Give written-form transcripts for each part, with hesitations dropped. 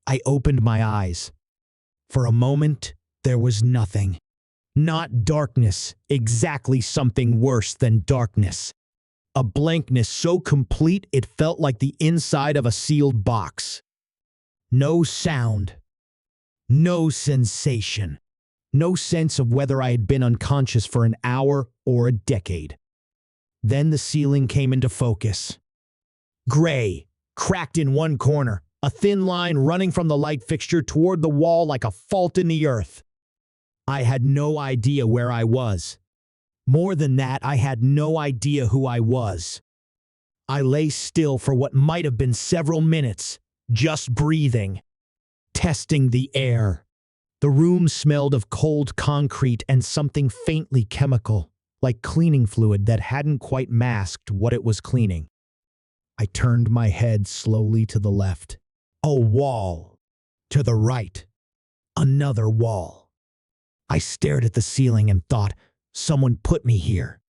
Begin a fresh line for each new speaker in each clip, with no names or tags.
I opened my eyes. For a moment, there was nothing. Not darkness, exactly something worse than darkness. A blankness so complete it felt like the inside of a sealed box. No sound. No sensation. No sense of whether I had been unconscious for an hour or a decade. Then the ceiling came into focus. Gray, cracked in one corner, a thin line running from the light fixture toward the wall like a fault in the earth. I had no idea where I was. More than that, I had no idea who I was. I lay still for what might have been several minutes, just breathing, testing the air. The room smelled of cold concrete and something faintly chemical, like cleaning fluid that hadn't quite masked what it was cleaning. I turned my head slowly to the left. A wall. To the right. Another wall. I stared at the ceiling and thought, someone put me here.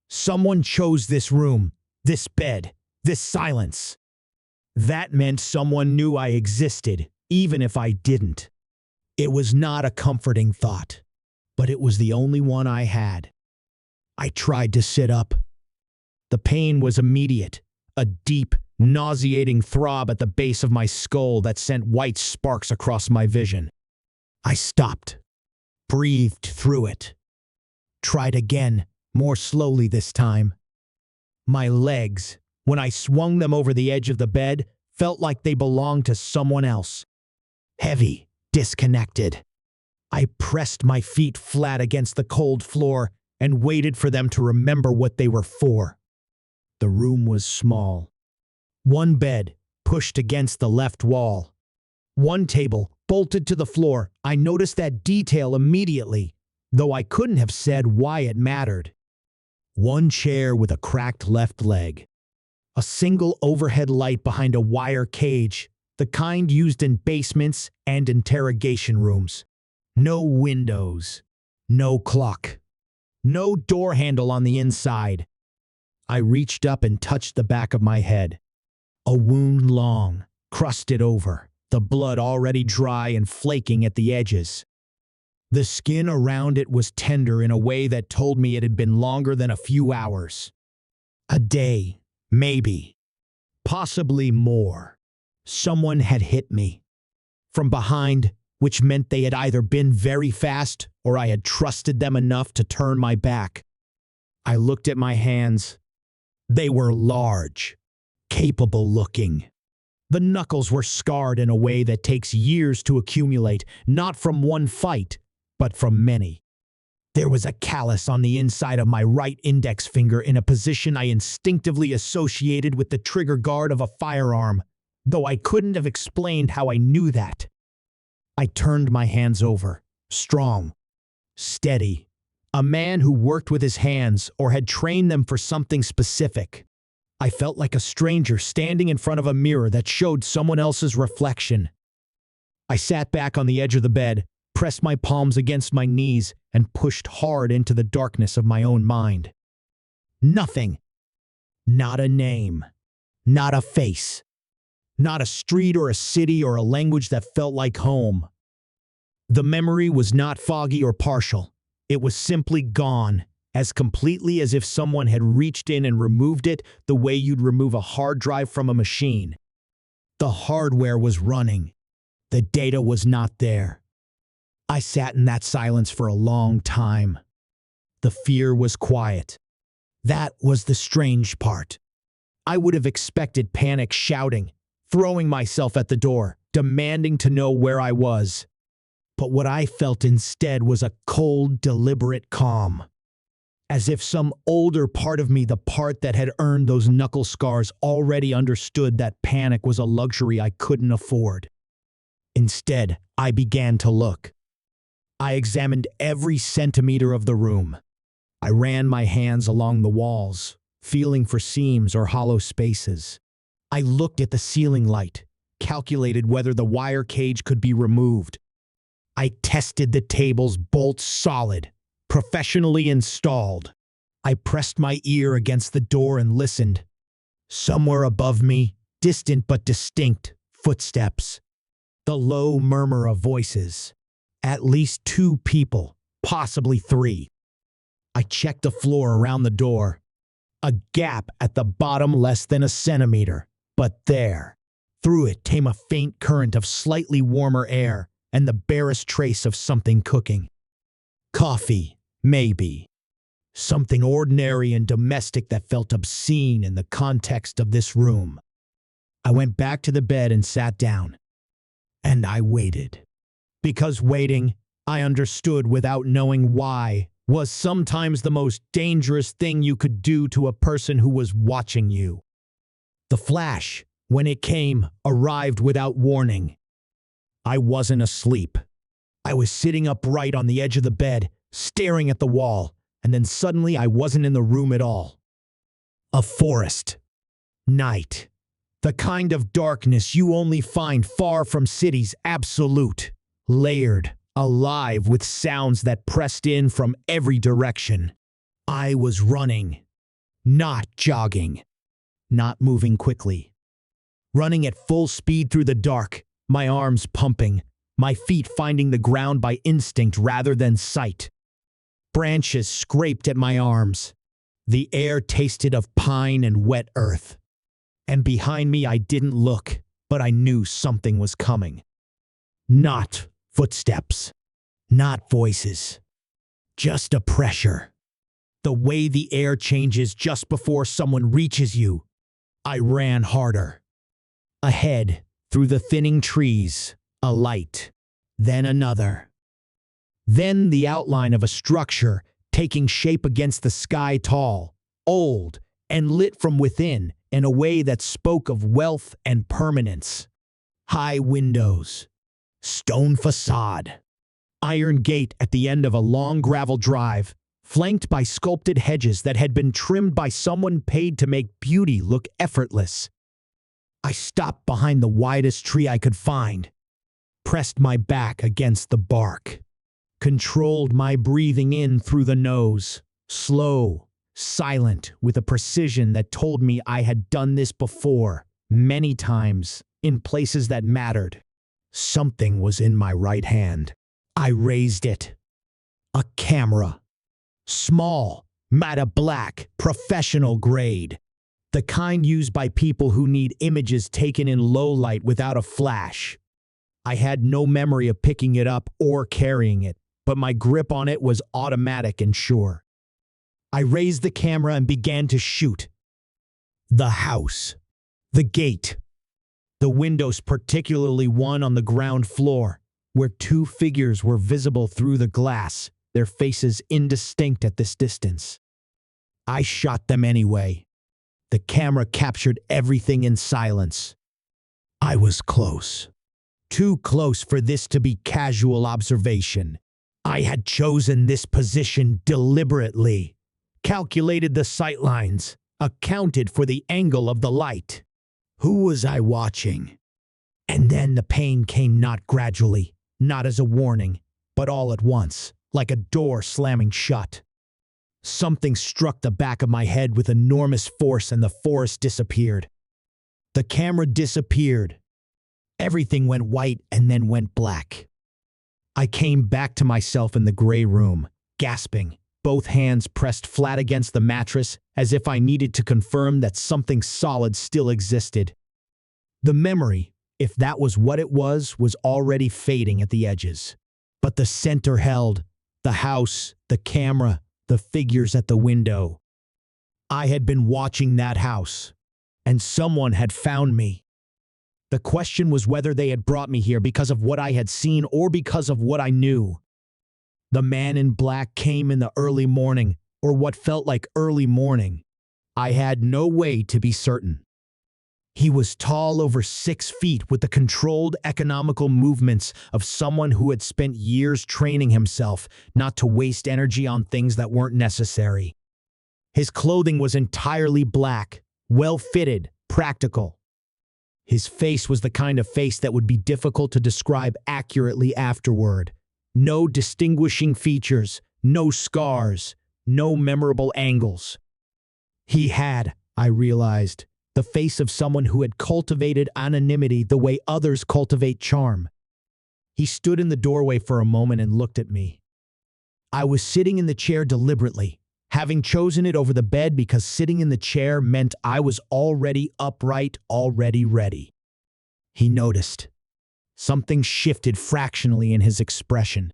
Someone chose this room, this bed, this silence. That meant someone knew I existed, even if I didn't. It was not a comforting thought, but it was the only one I had. I tried to sit up. The pain was immediate, a deep, nauseating throb at the base of my skull that sent white sparks across my vision. I stopped, breathed through it. Tried again, more slowly this time. My legs, when I swung them over the edge of the bed, felt like they belonged to someone else. Heavy. Disconnected. I pressed my feet flat against the cold floor and waited for them to remember what they were for. The room was small. One bed, pushed against the left wall. One table, bolted to the floor. I noticed that detail immediately, though I couldn't have said why it mattered. One chair with a cracked left leg. A single overhead light behind a wire cage, the kind used in basements and interrogation rooms. No windows. No clock. No door handle on the inside. I reached up and touched the back of my head. A wound long, crusted over, the blood already dry and flaking at the edges. The skin around it was tender in a way that told me it had been longer than a few hours. A day, maybe. Possibly more. Someone had hit me. From behind, which meant they had either been very fast or I had trusted them enough to turn my back. I looked at my hands. They were large, capable looking. The knuckles were scarred in a way that takes years to accumulate, not from one fight, but from many. There was a callus on the inside of my right index finger in a position I instinctively associated with the trigger guard of a firearm, though I couldn't have explained how I knew that. I turned my hands over, strong, steady, a man who worked with his hands or had trained them for something specific. I felt like a stranger standing in front of a mirror that showed someone else's reflection. I sat back on the edge of the bed, pressed my palms against my knees, and pushed hard into the darkness of my own mind. Nothing. Not a name. Not a face. Not a street or a city or a language that felt like home. The memory was not foggy or partial. It was simply gone, as completely as if someone had reached in and removed it the way you'd remove a hard drive from a machine. The hardware was running. The data was not there. I sat in that silence for a long time. The fear was quiet. That was the strange part. I would have expected panic, shouting, throwing myself at the door, demanding to know where I was. But what I felt instead was a cold, deliberate calm. As if some older part of me, the part that had earned those knuckle scars, already understood that panic was a luxury I couldn't afford. Instead, I began to look. I examined every centimeter of the room. I ran my hands along the walls, feeling for seams or hollow spaces. I looked at the ceiling light, calculated whether the wire cage could be removed. I tested the table's bolts solid, professionally installed. I pressed my ear against the door and listened. Somewhere above me, distant but distinct, footsteps. The low murmur of voices. At least 2 people, possibly 3. I checked the floor around the door. A gap at the bottom less than a centimeter. But there, through it came a faint current of slightly warmer air and the barest trace of something cooking. Coffee, maybe. Something ordinary and domestic that felt obscene in the context of this room. I went back to the bed and sat down. And I waited. Because waiting, I understood without knowing why, was sometimes the most dangerous thing you could do to a person who was watching you. The flash, when it came, arrived without warning. I wasn't asleep. I was sitting upright on the edge of the bed, staring at the wall, and then suddenly I wasn't in the room at all. A forest. Night. The kind of darkness you only find far from cities, absolute, layered, alive with sounds that pressed in from every direction. I was running, not jogging, not moving quickly. Running at full speed through the dark, my arms pumping, my feet finding the ground by instinct rather than sight. Branches scraped at my arms. The air tasted of pine and wet earth. And behind me I didn't look, but I knew something was coming. Not footsteps. Not voices. Just a pressure. The way the air changes just before someone reaches you. I ran harder. Ahead, through the thinning trees, a light. Then another. Then the outline of a structure taking shape against the sky, tall, old, and lit from within in a way that spoke of wealth and permanence. High windows. Stone facade. Iron gate at the end of a long gravel drive, flanked by sculpted hedges that had been trimmed by someone paid to make beauty look effortless. I stopped behind the widest tree I could find, pressed my back against the bark, controlled my breathing in through the nose, slow, silent, with a precision that told me I had done this before, many times, in places that mattered. Something was in my right hand. I raised it. A camera. Small, matte black, professional grade. The kind used by people who need images taken in low light without a flash. I had no memory of picking it up or carrying it, but my grip on it was automatic and sure. I raised the camera and began to shoot. The house. The gate. The windows, particularly one on the ground floor, where 2 figures were visible through the glass, their faces indistinct at this distance. I shot them anyway. The camera captured everything in silence. I was close. Too close for this to be casual observation. I had chosen this position deliberately, calculated the sightlines, accounted for the angle of the light. Who was I watching? And then the pain came, not gradually, not as a warning, but all at once, like a door slamming shut. Something struck the back of my head with enormous force and the forest disappeared. The camera disappeared. Everything went white and then went black. I came back to myself in the gray room, gasping, both hands pressed flat against the mattress as if I needed to confirm that something solid still existed. The memory, if that was what it was already fading at the edges. But the center held, the house, the camera, the figures at the window. I had been watching that house, and someone had found me. The question was whether they had brought me here because of what I had seen or because of what I knew. The man in black came in the early morning, or what felt like early morning. I had no way to be certain. He was tall, over 6 feet, with the controlled, economical movements of someone who had spent years training himself not to waste energy on things that weren't necessary. His clothing was entirely black, well-fitted, practical. His face was the kind of face that would be difficult to describe accurately afterward. No distinguishing features, no scars, no memorable angles. He had, I realized, the face of someone who had cultivated anonymity the way others cultivate charm, He stood in the doorway for a moment and looked at me. I was sitting in the chair deliberately, having chosen it over the bed because sitting in the chair meant I was already upright, already ready. He noticed. Something shifted fractionally in his expression.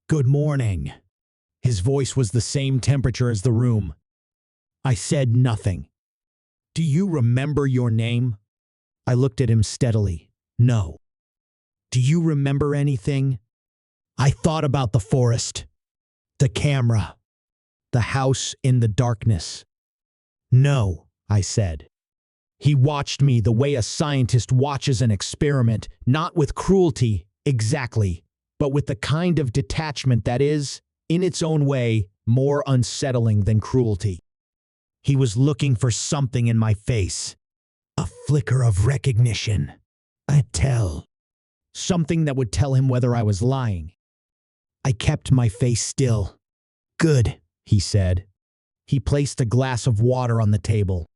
"Good morning." His voice was the same temperature as the room. I said nothing. "Do you remember your name?" I looked at him steadily. "No." "Do you remember anything?" I thought about the forest, the camera, the house in the darkness. "No," I said. He watched me the way a scientist watches an experiment, not with cruelty, exactly, but with the kind of detachment that is, in its own way, more unsettling than cruelty. He was looking for something in my face. A flicker of recognition. A tell. Something that would tell him whether I was lying. I kept my face still. "Good," he said. He placed a glass of water on the table.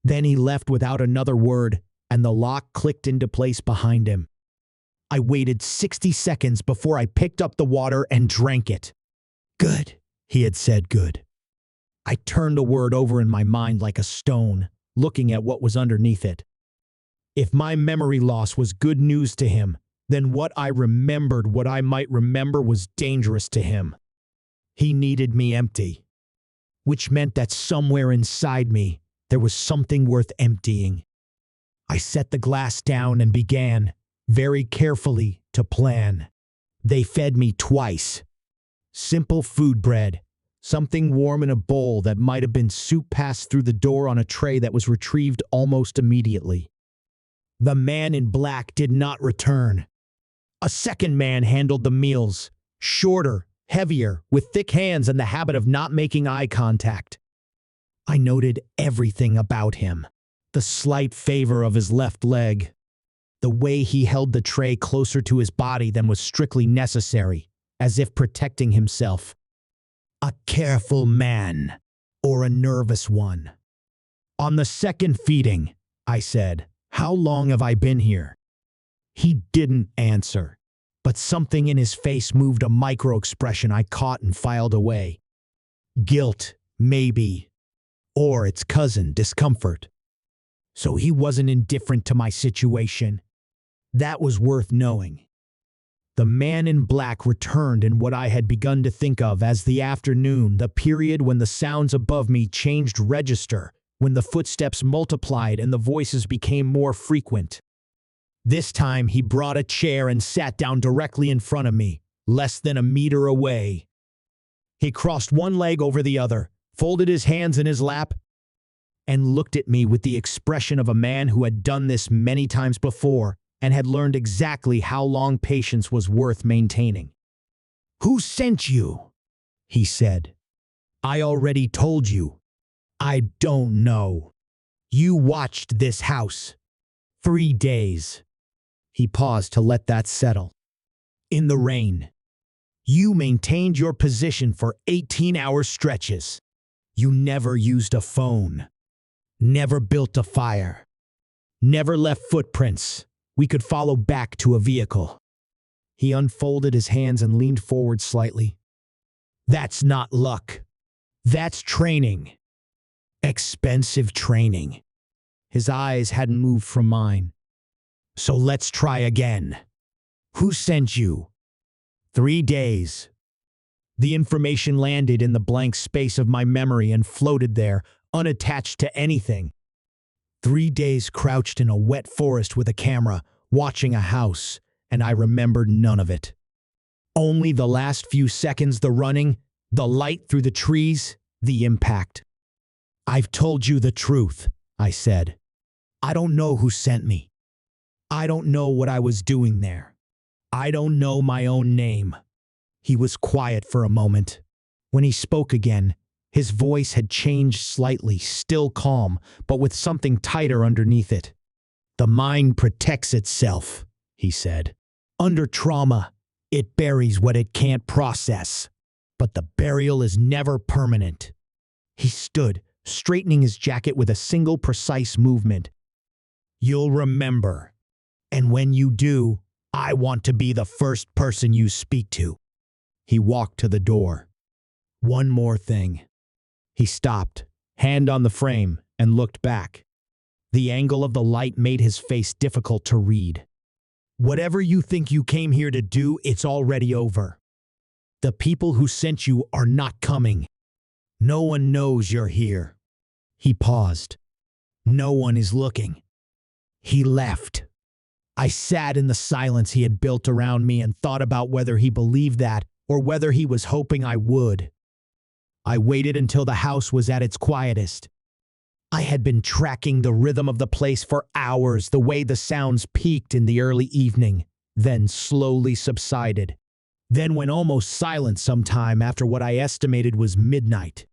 Then he left without another word, and the lock clicked into place behind him. I waited 60 seconds before I picked up the water and drank it. "Good," he had said, "good." I turned the word over in my mind like a stone, looking at what was underneath it. If my memory loss was good news to him, then what I might remember was dangerous to him. He needed me empty, which meant that somewhere inside me, there was something worth emptying. I set the glass down and began, very carefully, to plan. They fed me twice. Simple food bread, something warm in a bowl that might have been soup passed through the door on a tray that was retrieved almost immediately. The man in black did not return. A second man handled the meals, shorter, heavier, with thick hands and the habit of not making eye contact. I noted everything about him. The slight favor of his left leg. The way he held the tray closer to his body than was strictly necessary, as if protecting himself. A careful man, or a nervous one. "On the second feeding," I said, "how long have I been here?" He didn't answer, but something in his face moved, a micro-expression I caught and filed away. Guilt, maybe. Or its cousin, discomfort. So he wasn't indifferent to my situation. That was worth knowing. The man in black returned in what I had begun to think of as the afternoon, the period when the sounds above me changed register, when the footsteps multiplied and the voices became more frequent. This time he brought a chair and sat down directly in front of me, less than a meter away. He crossed one leg over the other, folded his hands in his lap, and looked at me with the expression of a man who had done this many times before and had learned exactly how long patience was worth maintaining. "Who sent you?" he said. "I already told you. I don't know. You watched this house. 3 days." He paused to let that settle. "In the rain. You maintained your position for 18-hour stretches. You never used a phone. Never built a fire. Never left footprints we could follow back to a vehicle." He unfolded his hands and leaned forward slightly. "That's not luck. That's training. Expensive training." His eyes hadn't moved from mine. "So let's try again. Who sent you?" 3 days. The information landed in the blank space of my memory and floated there, unattached to anything. 3 days crouched in a wet forest with a camera, watching a house, and I remembered none of it. Only the last few seconds, the running, the light through the trees, the impact. "I've told you the truth," I said. "I don't know who sent me. I don't know what I was doing there. I don't know my own name." He was quiet for a moment. When he spoke again, his voice had changed slightly, still calm, but with something tighter underneath it. "The mind protects itself," he said. "Under trauma, it buries what it can't process. But the burial is never permanent." He stood, straightening his jacket with a single precise movement. "You'll remember. And when you do, I want to be the first person you speak to." He walked to the door. "One more thing." He stopped, hand on the frame, and looked back. The angle of the light made his face difficult to read. "Whatever you think you came here to do, it's already over. The people who sent you are not coming. No one knows you're here." He paused. "No one is looking." He left. I sat in the silence he had built around me and thought about whether he believed that or whether he was hoping I would. I waited until the house was at its quietest. I had been tracking the rhythm of the place for hours, the way the sounds peaked in the early evening, then slowly subsided, then went almost silent sometime after what I estimated was midnight.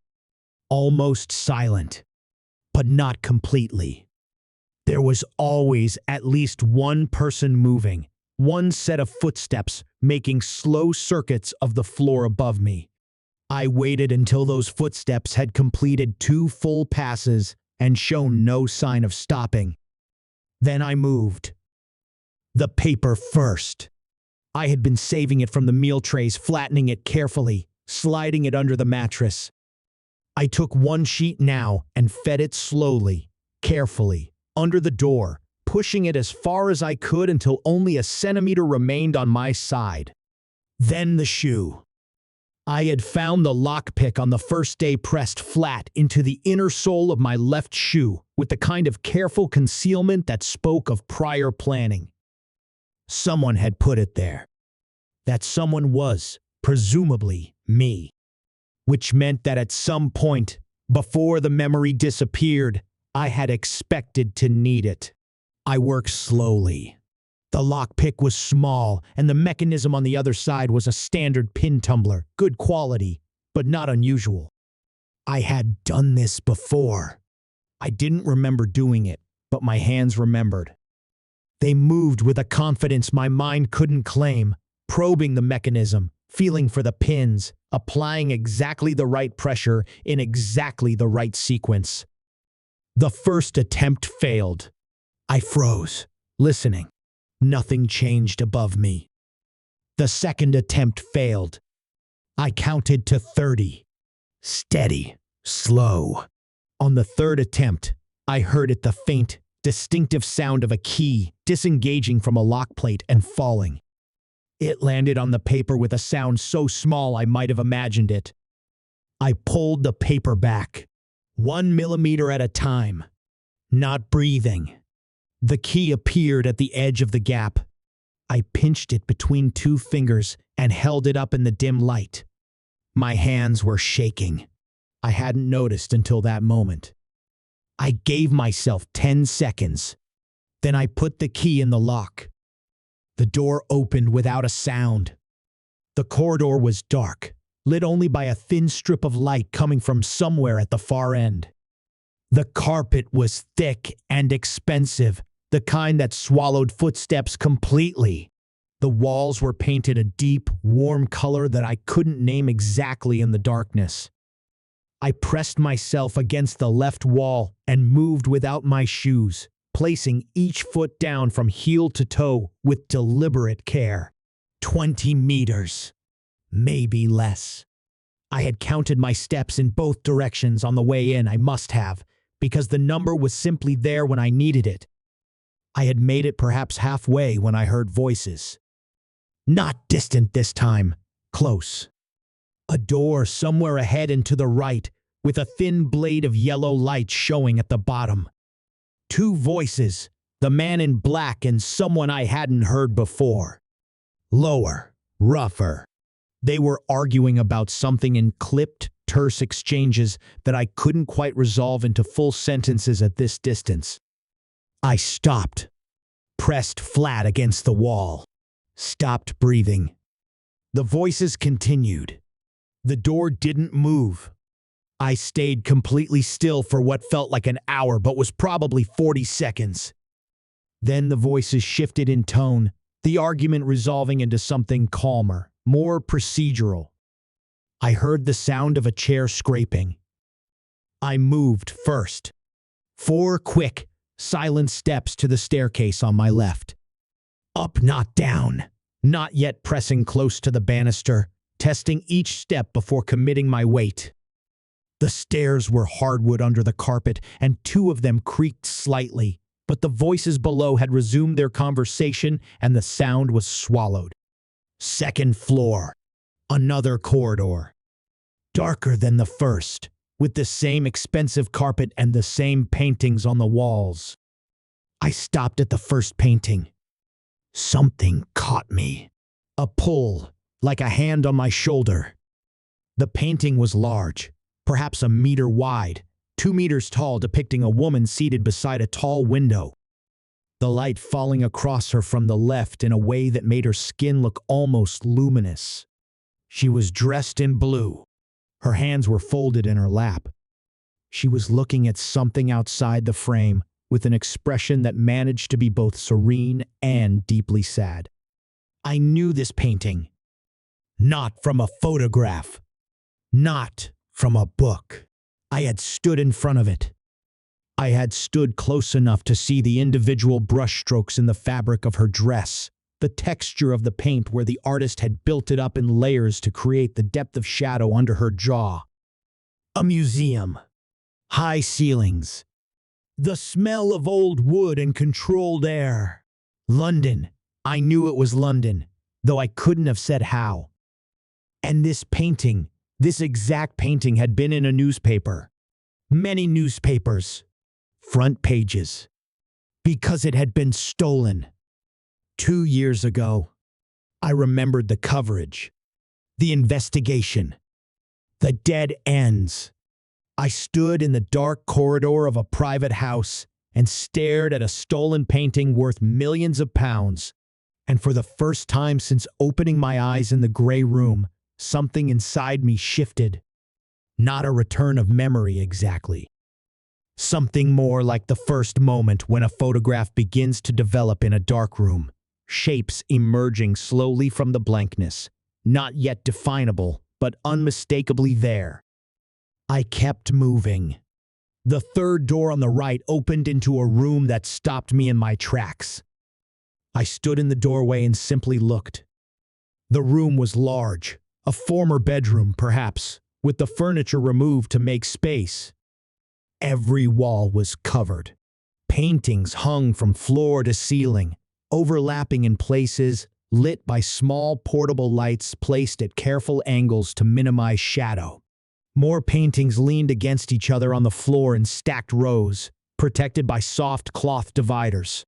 Almost silent, but not completely. There was always at least one person moving, one set of footsteps making slow circuits of the floor above me. I waited until those footsteps had completed 2 full passes and shown no sign of stopping. Then I moved. The paper first. I had been saving it from the meal trays, flattening it carefully, sliding it under the mattress. I took one sheet now and fed it slowly, carefully, under the door, pushing it as far as I could until only a centimeter remained on my side. Then the shoe. I had found the lockpick on the first day pressed flat into the inner sole of my left shoe with the kind of careful concealment that spoke of prior planning. Someone had put it there. That someone was, presumably, me. Which meant that at some point, before the memory disappeared, I had expected to need it. I worked slowly. The lockpick was small, and the mechanism on the other side was a standard pin tumbler, good quality, but not unusual. I had done this before. I didn't remember doing it, but my hands remembered. They moved with a confidence my mind couldn't claim, probing the mechanism, feeling for the pins, applying exactly the right pressure in exactly the right sequence. The first attempt failed. I froze, listening. Nothing changed above me. The second attempt failed. I counted to 30. Steady, slow. On the third attempt, I heard the faint, distinctive sound of a key disengaging from a lock plate and falling. It landed on the paper with a sound so small I might have imagined it. I pulled the paper back, 1 millimeter at a time, not breathing. The key appeared at the edge of the gap. I pinched it between 2 fingers and held it up in the dim light. My hands were shaking. I hadn't noticed until that moment. I gave myself 10 seconds. Then I put the key in the lock. The door opened without a sound. The corridor was dark, lit only by a thin strip of light coming from somewhere at the far end. The carpet was thick and expensive, the kind that swallowed footsteps completely. The walls were painted a deep, warm color that I couldn't name exactly in the darkness. I pressed myself against the left wall and moved without my shoes, placing each foot down from heel to toe with deliberate care. 20 meters, maybe less. I had counted my steps in both directions on the way in. I must have, because the number was simply there when I needed it. I had made it perhaps halfway when I heard voices. Not distant this time, close. A door somewhere ahead and to the right, with a thin blade of yellow light showing at the bottom. 2 voices, the man in black and someone I hadn't heard before. Lower, rougher. They were arguing about something in clipped, terse exchanges that I couldn't quite resolve into full sentences at this distance. I stopped, pressed flat against the wall, stopped breathing. The voices continued. The door didn't move. I stayed completely still for what felt like an hour but was probably 40 seconds. Then the voices shifted in tone, the argument resolving into something calmer, more procedural. I heard the sound of a chair scraping. I moved first. 4 quick, silent steps to the staircase on my left. Up, not down. Not yet pressing close to the banister, testing each step before committing my weight. The stairs were hardwood under the carpet, and two of them creaked slightly, but the voices below had resumed their conversation and the sound was swallowed. Second floor. Another corridor. Darker than the first, with the same expensive carpet and the same paintings on the walls. I stopped at the first painting. Something caught me. A pull, like a hand on my shoulder. The painting was large, perhaps a meter wide, 2 meters tall, depicting a woman seated beside a tall window. The light falling across her from the left in a way that made her skin look almost luminous. She was dressed in blue. Her hands were folded in her lap. She was looking at something outside the frame, with an expression that managed to be both serene and deeply sad. I knew this painting. Not from a photograph. Not from a book. I had stood in front of it. I had stood close enough to see the individual brushstrokes in the fabric of her dress, the texture of the paint where the artist had built it up in layers to create the depth of shadow under her jaw. A museum. High ceilings. The smell of old wood and controlled air. London. I knew it was London, though I couldn't have said how. And this painting, this exact painting, had been in a newspaper. Many newspapers. Front pages. Because it had been stolen. 2 years ago. I remembered the coverage. The investigation. The dead ends. I stood in the dark corridor of a private house and stared at a stolen painting worth millions of pounds. And for the first time since opening my eyes in the gray room, something inside me shifted. Not a return of memory exactly. Something more like the first moment when a photograph begins to develop in a dark room, shapes emerging slowly from the blankness, not yet definable, but unmistakably there. I kept moving. The third door on the right opened into a room that stopped me in my tracks. I stood in the doorway and simply looked. The room was large, a former bedroom perhaps, with the furniture removed to make space. Every wall was covered. Paintings hung from floor to ceiling, overlapping in places, lit by small portable lights placed at careful angles to minimize shadow. More paintings leaned against each other on the floor in stacked rows, protected by soft cloth dividers.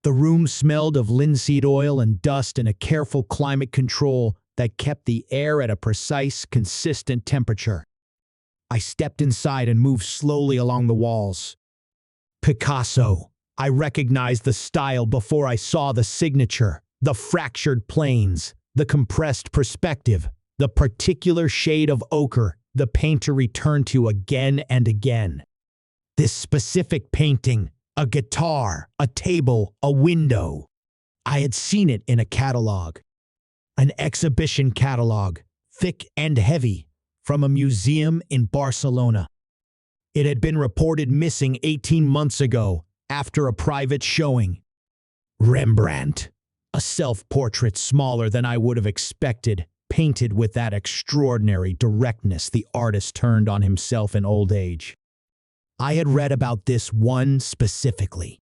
The room smelled of linseed oil and dust and a careful climate control that kept the air at a precise, consistent temperature. I stepped inside and moved slowly along the walls. Picasso. I recognized the style before I saw the signature, the fractured planes, the compressed perspective, the particular shade of ochre the painter returned to again and again. This specific painting, a guitar, a table, a window. I had seen it in a catalog. An exhibition catalog, thick and heavy, from a museum in Barcelona. It had been reported missing 18 months ago after a private showing. Rembrandt, a self-portrait smaller than I would have expected, painted with that extraordinary directness the artist turned on himself in old age. I had read about this one specifically.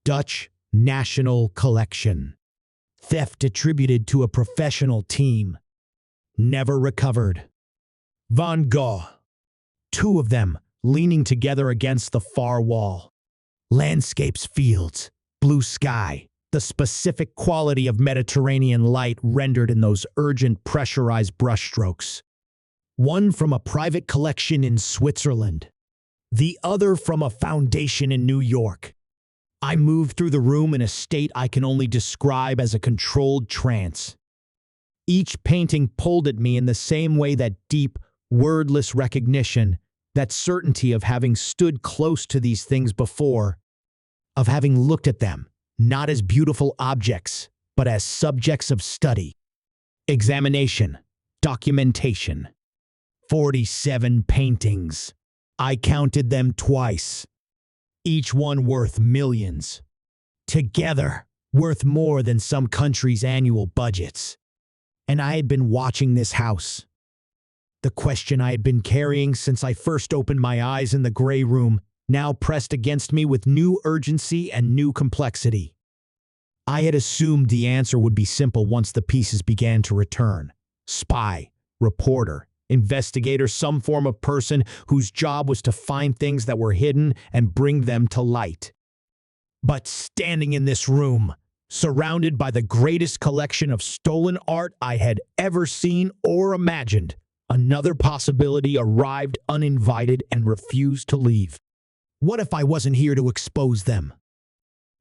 Dutch National Collection. Theft attributed to a professional team. Never recovered. Van Gogh. 2 of them leaning together against the far wall. Landscapes, fields, blue sky. The specific quality of Mediterranean light rendered in those urgent pressurized brushstrokes. One from a private collection in Switzerland. The other from a foundation in New York. I moved through the room in a state I can only describe as a controlled trance. Each painting pulled at me in the same way that deep, wordless recognition, that certainty of having stood close to these things before, of having looked at them, not as beautiful objects, but as subjects of study. Examination. Documentation. 47 paintings. I counted them twice. Each one worth millions. Together, worth more than some countries' annual budgets. And I had been watching this house. The question I had been carrying since I first opened my eyes in the gray room now pressed against me with new urgency and new complexity. I had assumed the answer would be simple once the pieces began to return. Spy, reporter, investigator, some form of person whose job was to find things that were hidden and bring them to light. But standing in this room, surrounded by the greatest collection of stolen art I had ever seen or imagined, another possibility arrived uninvited and refused to leave. What if I wasn't here to expose them?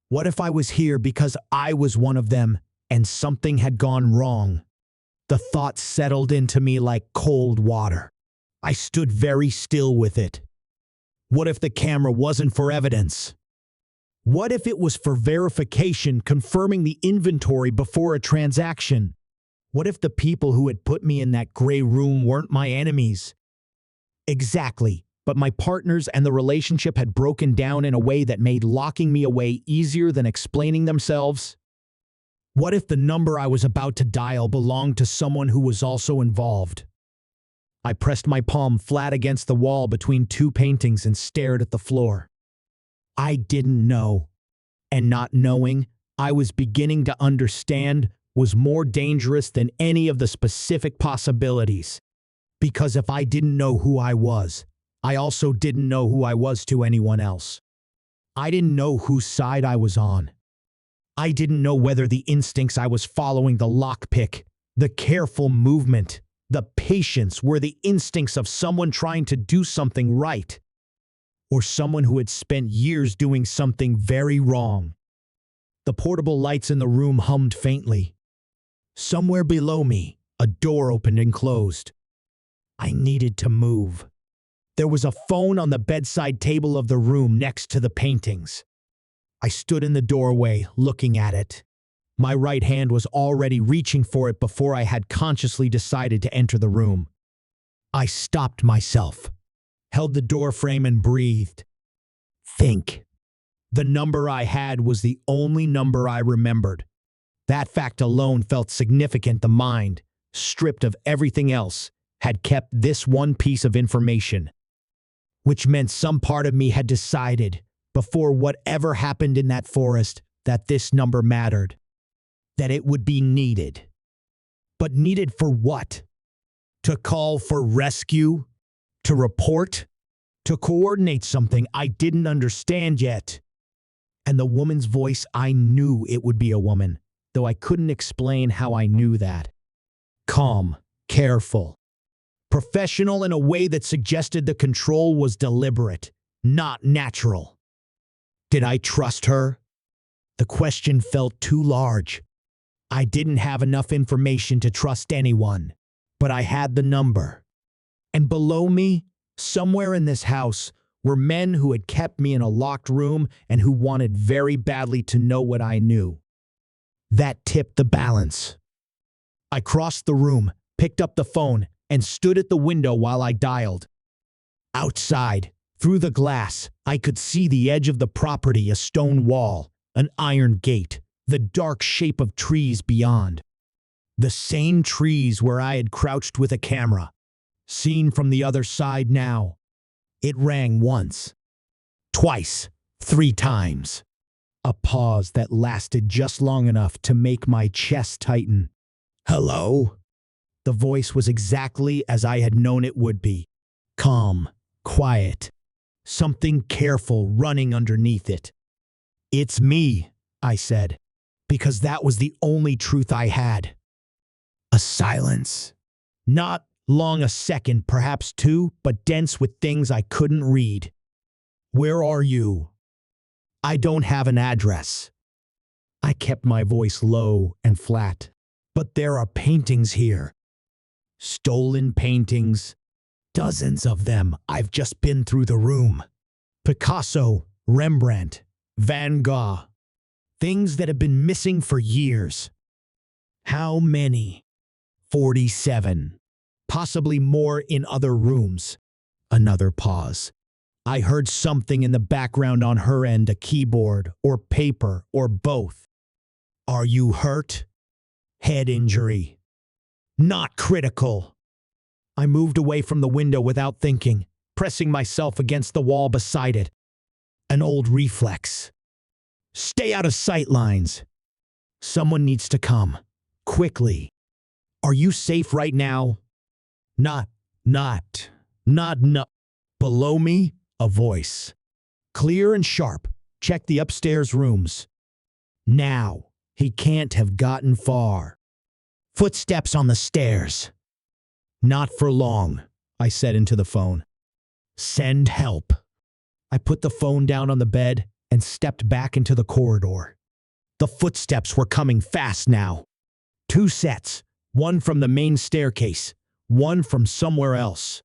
What if I was here because I was one of them and something had gone wrong? The thought settled into me like cold water. I stood very still with it. What if the camera wasn't for evidence? What if it was for verification, confirming the inventory before a transaction? What if the people who had put me in that gray room weren't my enemies? Exactly. But my partners and the relationship had broken down in a way that made locking me away easier than explaining themselves. What if the number I was about to dial belonged to someone who was also involved? I pressed my palm flat against the wall between two paintings and stared at the floor. I didn't know. And not knowing, I was beginning to understand, was more dangerous than any of the specific possibilities. Because if I didn't know who I was, I also didn't know who I was to anyone else. I didn't know whose side I was on. I didn't know whether the instincts I was following, the lockpick, the careful movement, the patience, were the instincts of someone trying to do something right, or someone who had spent years doing something very wrong. The portable lights in the room hummed faintly. Somewhere below me, a door opened and closed. I needed to move. There was a phone on the bedside table of the room next to the paintings. I stood in the doorway, looking at it. My right hand was already reaching for it before I had consciously decided to enter the room. I stopped myself, held the doorframe and breathed. Think. The number I had was the only number I remembered. That fact alone felt significant. The mind, stripped of everything else, had kept this one piece of information, which meant some part of me had decided, before whatever happened in that forest, that this number mattered, that it would be needed. But needed for what? To call for rescue? To report? To coordinate something I didn't understand yet? And the woman's voice, I knew it would be a woman, though I couldn't explain how I knew that. Calm, careful, professional in a way that suggested the control was deliberate, not natural. Did I trust her? The question felt too large. I didn't have enough information to trust anyone, but I had the number. And below me, somewhere in this house, were men who had kept me in a locked room and who wanted very badly to know what I knew. That tipped the balance. I crossed the room, picked up the phone, and stood at the window while I dialed. Outside, through the glass, I could see the edge of the property, a stone wall, an iron gate, the dark shape of trees beyond. The same trees where I had crouched with a camera. Seen from the other side now. It rang once, twice, 3 times. A pause that lasted just long enough to make my chest tighten. Hello? The voice was exactly as I had known it would be. Calm, quiet, something careful running underneath it. It's me, I said, because that was the only truth I had. A silence. Not long, a second, perhaps 2, but dense with things I couldn't read. Where are you? I don't have an address. I kept my voice low and flat. But there are paintings here. Stolen paintings. Dozens of them. I've just been through the room. Picasso, Rembrandt, Van Gogh. Things that have been missing for years. How many? 47. Possibly more in other rooms. Another pause. I heard something in the background on her end, a keyboard, or paper, or both. Are you hurt? Head injury. Not critical. I moved away from the window without thinking, pressing myself against the wall beside it. An old reflex. Stay out of sight lines. Someone needs to come. Quickly. Are you safe right now? Not. Below me, a voice. Clear and sharp. Check the upstairs rooms. Now. He can't have gotten far. Footsteps on the stairs. Not for long, I said into the phone. Send help. I put the phone down on the bed and stepped back into the corridor. The footsteps were coming fast now. 2 sets, one from the main staircase, one from somewhere else.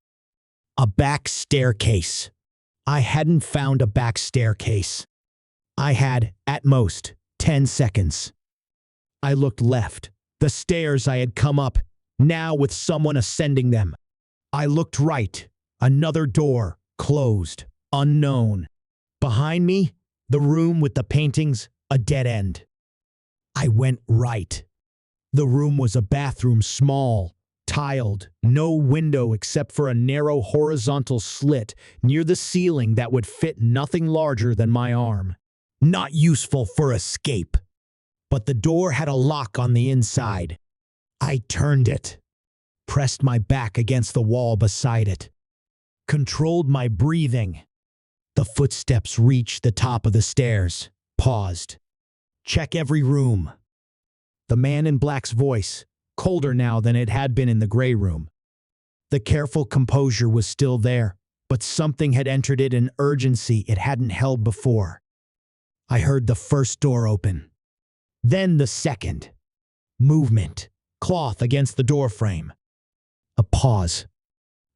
A back staircase. I hadn't found a back staircase. I had, at most, 10 seconds. I looked left, the stairs I had come up, now with someone ascending them. I looked right, another door, closed, unknown. Behind me, the room with the paintings, a dead end. I went right. The room was a bathroom, small, tiled, no window except for a narrow horizontal slit near the ceiling that would fit nothing larger than my arm. Not useful for escape. But the door had a lock on the inside. I turned it, pressed my back against the wall beside it, controlled my breathing. The footsteps reached the top of the stairs, paused. Check every room. The man in black's voice, colder now than it had been in the gray room. The careful composure was still there, but something had entered it, an urgency it hadn't held before. I heard the first door open. Then the second. Movement. Cloth against the doorframe. A pause.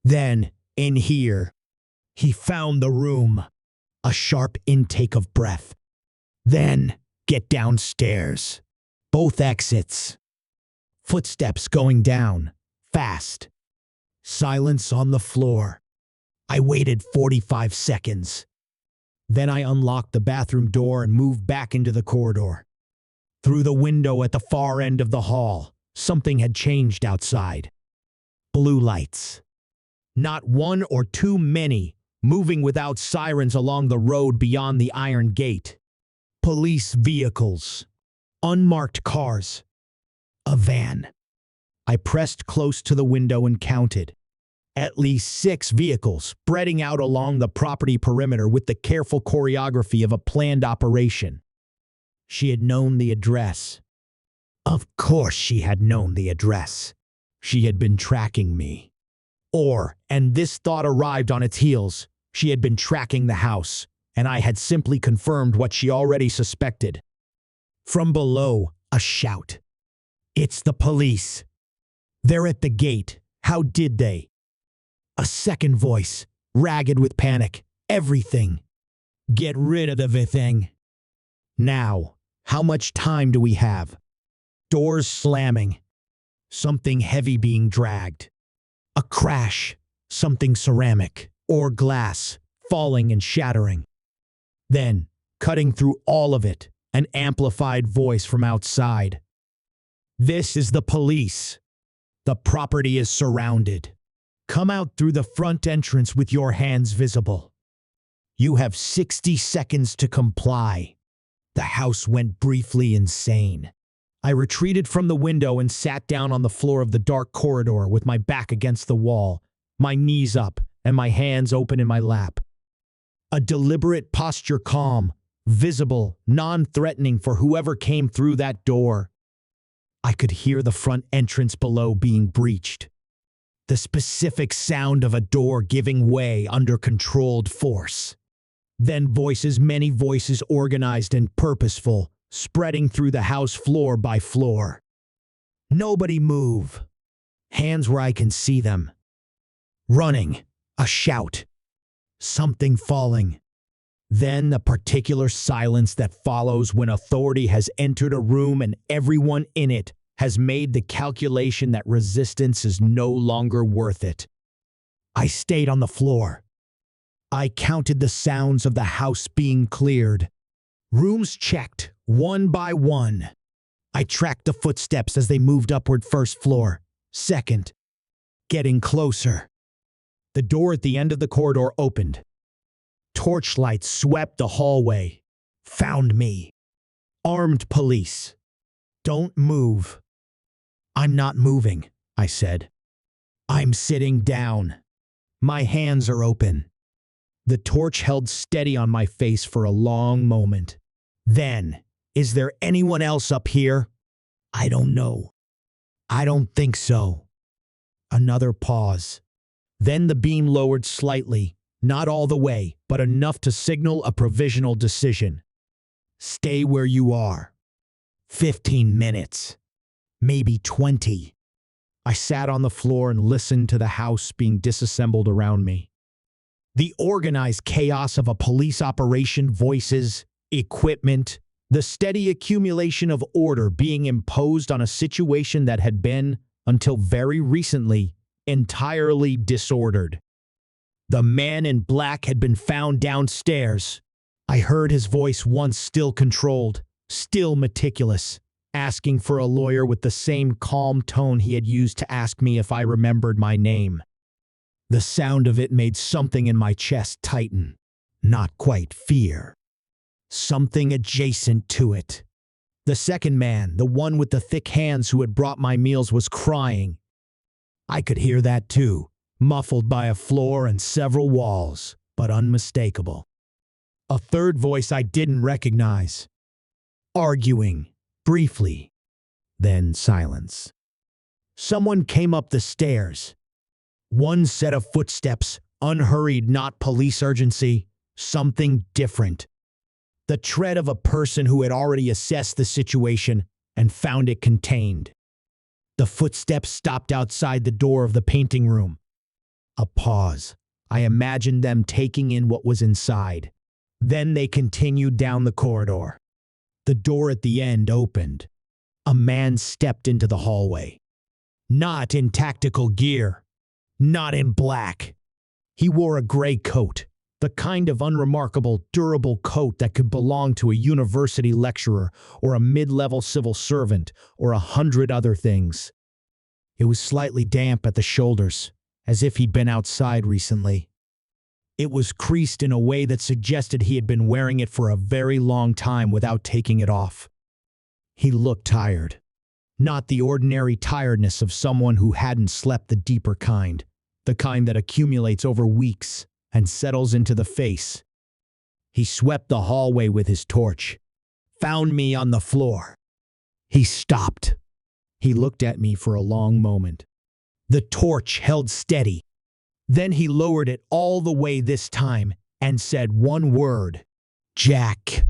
Then, in here. He found the room. A sharp intake of breath. Then, get downstairs. Both exits. Footsteps going down. Fast. Silence on the floor. I waited 45 seconds. Then I unlocked the bathroom door and moved back into the corridor. Through the window at the far end of the hall, something had changed outside. Blue lights. Not one or too many, moving without sirens along the road beyond the iron gate. Police vehicles. Unmarked cars. A van. I pressed close to the window and counted. At least 6 vehicles spreading out along the property perimeter with the careful choreography of a planned operation. She had known the address. Of course she had known the address. She had been tracking me. Or, and this thought arrived on its heels, she had been tracking the house, and I had simply confirmed what she already suspected. From below, a shout. It's the police. They're at the gate. How did they? A second voice, ragged with panic. Everything. Get rid of everything. Now. How much time do we have? Doors slamming. Something heavy being dragged. A crash. Something ceramic or glass falling and shattering. Then, cutting through all of it, an amplified voice from outside. This is the police. The property is surrounded. Come out through the front entrance with your hands visible. You have 60 seconds to comply. The house went briefly insane. I retreated from the window and sat down on the floor of the dark corridor with my back against the wall, my knees up and my hands open in my lap. A deliberate posture, calm, visible, non-threatening for whoever came through that door. I could hear the front entrance below being breached. The specific sound of a door giving way under controlled force. Then voices, many voices organized and purposeful, spreading through the house floor by floor. Nobody move. Hands where I can see them. Running. A shout. Something falling. Then the particular silence that follows when authority has entered a room and everyone in it has made the calculation that resistance is no longer worth it. I stayed on the floor. I counted the sounds of the house being cleared. Rooms checked, one by one. I tracked the footsteps as they moved upward, first floor, second, getting closer. The door at the end of the corridor opened. Torchlight swept the hallway. Found me. Armed police. Don't move. I'm not moving, I said. I'm sitting down. My hands are open. The torch held steady on my face for a long moment. Then, is there anyone else up here? I don't know. I don't think so. Another pause. Then the beam lowered slightly, not all the way, but enough to signal a provisional decision. Stay where you are. 15 minutes. Maybe 20. I sat on the floor and listened to the house being disassembled around me. The organized chaos of a police operation, voices, equipment, the steady accumulation of order being imposed on a situation that had been, until very recently, entirely disordered. The man in black had been found downstairs. I heard his voice, once still controlled, still meticulous, asking for a lawyer with the same calm tone he had used to ask me if I remembered my name. The sound of it made something in my chest tighten. Not quite fear. Something adjacent to it. The second man, the one with the thick hands who had brought my meals, was crying. I could hear that too, muffled by a floor and several walls, but unmistakable. A third voice I didn't recognize. Arguing, briefly. Then silence. Someone came up the stairs. One set of footsteps, unhurried, not police urgency, something different. The tread of a person who had already assessed the situation and found it contained. The footsteps stopped outside the door of the painting room. A pause. I imagined them taking in what was inside. Then they continued down the corridor. The door at the end opened. A man stepped into the hallway. Not in tactical gear. Not in black. He wore a gray coat, the kind of unremarkable, durable coat that could belong to a university lecturer or a mid-level civil servant or 100 other things. It was slightly damp at the shoulders, as if he'd been outside recently. It was creased in a way that suggested he had been wearing it for a very long time without taking it off. He looked tired. Not the ordinary tiredness of someone who hadn't slept, the deeper kind, the kind that accumulates over weeks and settles into the face. He swept the hallway with his torch, found me on the floor. He stopped. He looked at me for a long moment. The torch held steady. Then he lowered it all the way this time and said one word. Jack.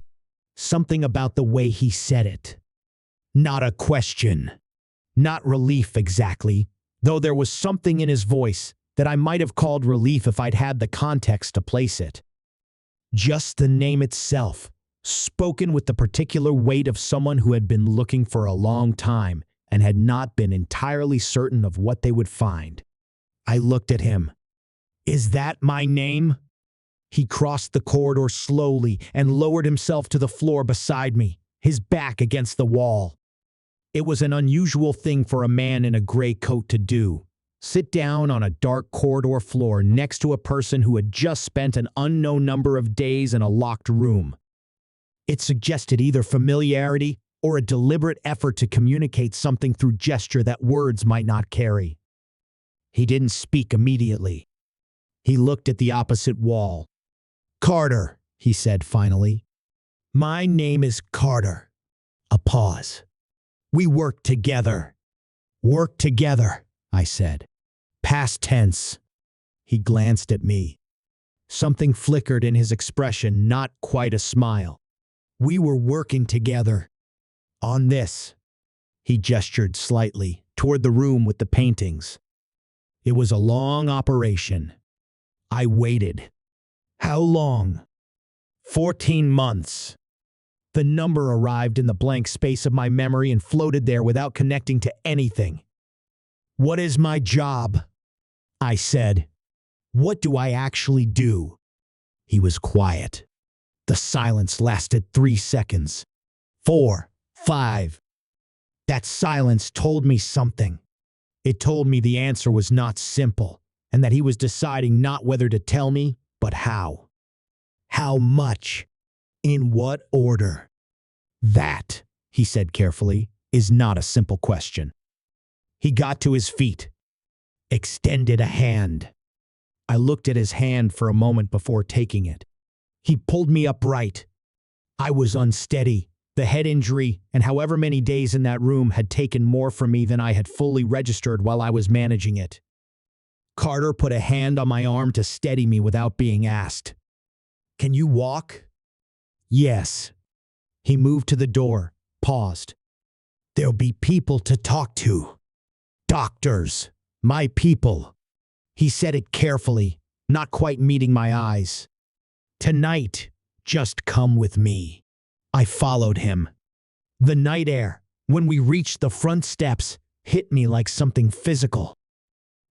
Something about the way he said it. Not a question. Not relief exactly, though there was something in his voice that I might have called relief if I'd had the context to place it. Just the name itself, spoken with the particular weight of someone who had been looking for a long time and had not been entirely certain of what they would find. I looked at him. Is that my name? He crossed the corridor slowly and lowered himself to the floor beside me, his back against the wall. It was an unusual thing for a man in a gray coat to do. Sit down on a dark corridor floor next to a person who had just spent an unknown number of days in a locked room. It suggested either familiarity or a deliberate effort to communicate something through gesture that words might not carry. He didn't speak immediately. He looked at the opposite wall. Carter, he said finally. My name is Carter. A pause. We work together. Work together, I said. Past tense. He glanced at me. Something flickered in his expression, not quite a smile. We were working together. On this. He gestured slightly toward the room with the paintings. It was a long operation. I waited. How long? 14 months. The number arrived in the blank space of my memory and floated there without connecting to anything. What is my job? I said. What do I actually do? He was quiet. The silence lasted 3 seconds. 4, 5. That silence told me something. It told me the answer was not simple, and that he was deciding not whether to tell me, but how. How much? In what order? That, he said carefully, is not a simple question. He got to his feet, extended a hand. I looked at his hand for a moment before taking it. He pulled me upright. I was unsteady. The head injury and however many days in that room had taken more from me than I had fully registered while I was managing it. Carter put a hand on my arm to steady me without being asked. "Can you walk?" "Yes." He moved to the door, paused. "There'll be people to talk to. Doctors, my people." He said it carefully, not quite meeting my eyes. "Tonight, just come with me." I followed him. The night air, when we reached the front steps, hit me like something physical.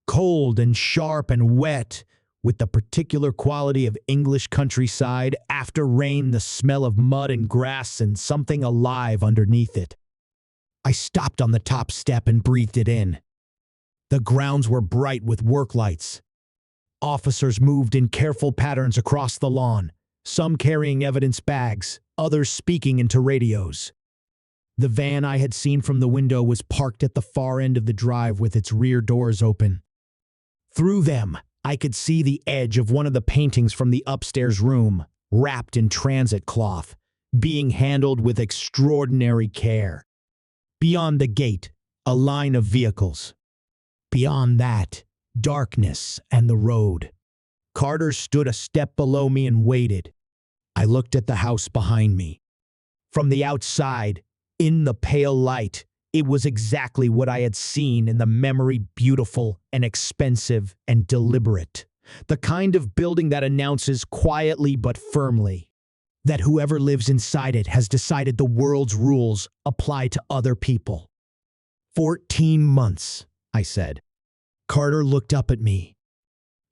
Cold and sharp and wet, with the particular quality of English countryside, after rain the smell of mud and grass and something alive underneath it. I stopped on the top step and breathed it in. The grounds were bright with work lights. Officers moved in careful patterns across the lawn, some carrying evidence bags, others speaking into radios. The van I had seen from the window was parked at the far end of the drive with its rear doors open. Through them, I could see the edge of one of the paintings from the upstairs room, wrapped in transit cloth, being handled with extraordinary care. Beyond the gate, a line of vehicles. Beyond that, darkness and the road. Carter stood a step below me and waited. I looked at the house behind me. From the outside, in the pale light, it was exactly what I had seen in the memory, beautiful and expensive and deliberate. The kind of building that announces quietly but firmly that whoever lives inside it has decided the world's rules apply to other people. 14 months, I said. Carter looked up at me.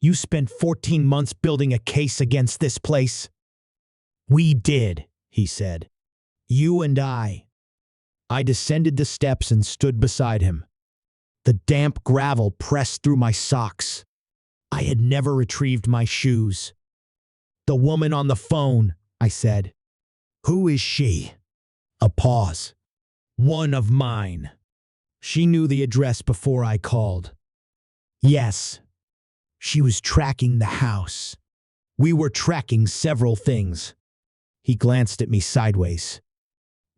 "You spent 14 months building a case against this place?" "We did," he said. "You and I." I descended the steps and stood beside him. The damp gravel pressed through my socks. I had never retrieved my shoes. "The woman on the phone," I said. "Who is she?" A pause. "One of mine. She knew the address before I called." "Yes." "She was tracking the house. We were tracking several things." He glanced at me sideways.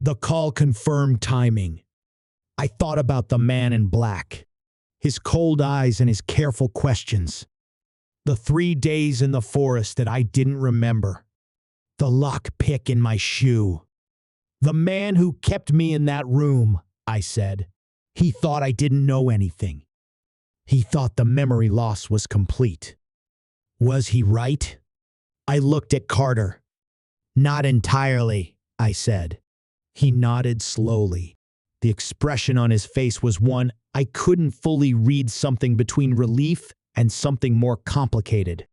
"The call confirmed timing." I thought about the man in black, his cold eyes and his careful questions. The 3 days in the forest that I didn't remember. The lock-pick in my shoe. "The man who kept me in that room," I said. "He thought I didn't know anything. He thought the memory loss was complete." Was he right? I looked at Carter. "Not entirely," I said. He nodded slowly. The expression on his face was one I couldn't fully read, something between relief and something more complicated.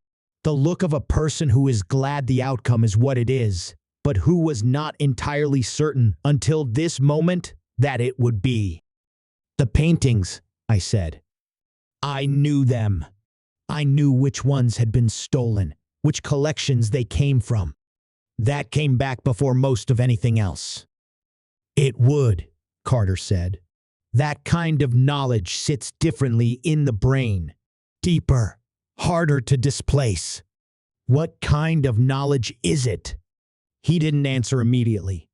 The look of a person who is glad the outcome is what it is, but who was not entirely certain until this moment that it would be. "The paintings," I said. "I knew them. I knew which ones had been stolen, which collections they came from. That came back before most of anything else." "It would," Carter said. "That kind of knowledge sits differently in the brain. Deeper, harder to displace." "What kind of knowledge is it?" He didn't answer immediately.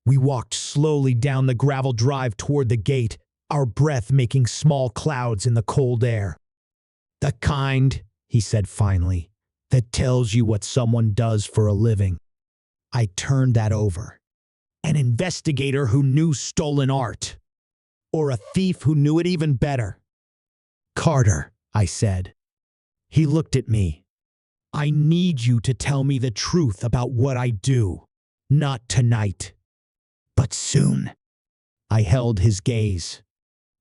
We walked slowly down the gravel drive toward the gate, our breath making small clouds in the cold air. "The kind," he said finally, "that tells you what someone does for a living." I turned that over. An investigator who knew stolen art. Or a thief who knew it even better. "Carter," I said. He looked at me. "I need you to tell me the truth about what I do. Not tonight, but soon." I held his gaze.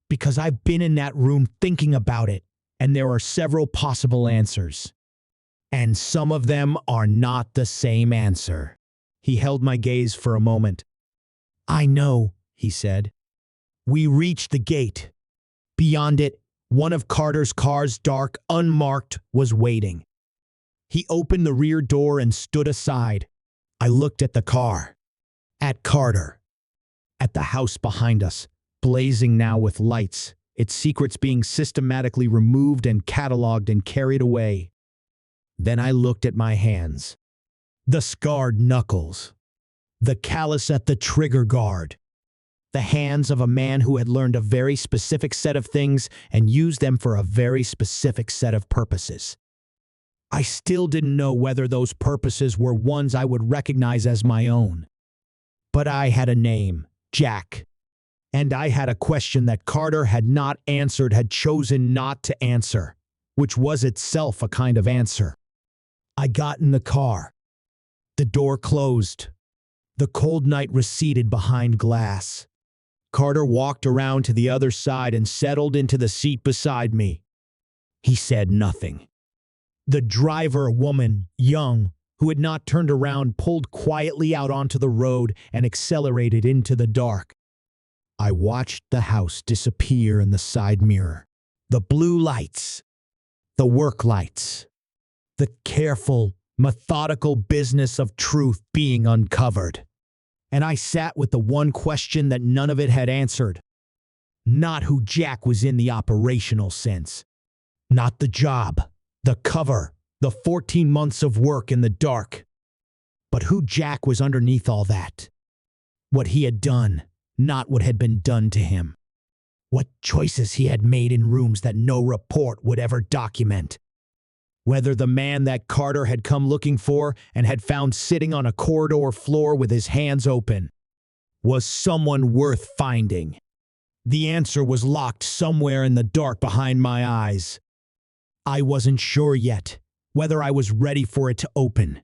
"Because I've been in that room thinking about it, and there are several possible answers. And some of them are not the same answer." He held my gaze for a moment. "I know," he said. We reached the gate. Beyond it, one of Carter's cars, dark, unmarked, was waiting. He opened the rear door and stood aside. I looked at the car, at Carter, at the house behind us, blazing now with lights, its secrets being systematically removed and catalogued and carried away. Then I looked at my hands. The scarred knuckles, the callus at the trigger guard, the hands of a man who had learned a very specific set of things and used them for a very specific set of purposes. I still didn't know whether those purposes were ones I would recognize as my own. But I had a name, Jack. And I had a question that Carter had not answered, had chosen not to answer, which was itself a kind of answer. I got in the car. The door closed. The cold night receded behind glass. Carter walked around to the other side and settled into the seat beside me. He said nothing. The driver, a woman, young, who had not turned around, pulled quietly out onto the road and accelerated into the dark. I watched the house disappear in the side mirror. The blue lights, the work lights, the careful, methodical business of truth being uncovered. And I sat with the one question that none of it had answered. Not who Jack was in the operational sense. Not the job, the cover, the 14 months of work in the dark. But who Jack was underneath all that. What he had done, not what had been done to him. What choices he had made in rooms that no report would ever document. Whether the man that Carter had come looking for and had found sitting on a corridor floor with his hands open was someone worth finding. The answer was locked somewhere in the dark behind my eyes. I wasn't sure yet whether I was ready for it to open.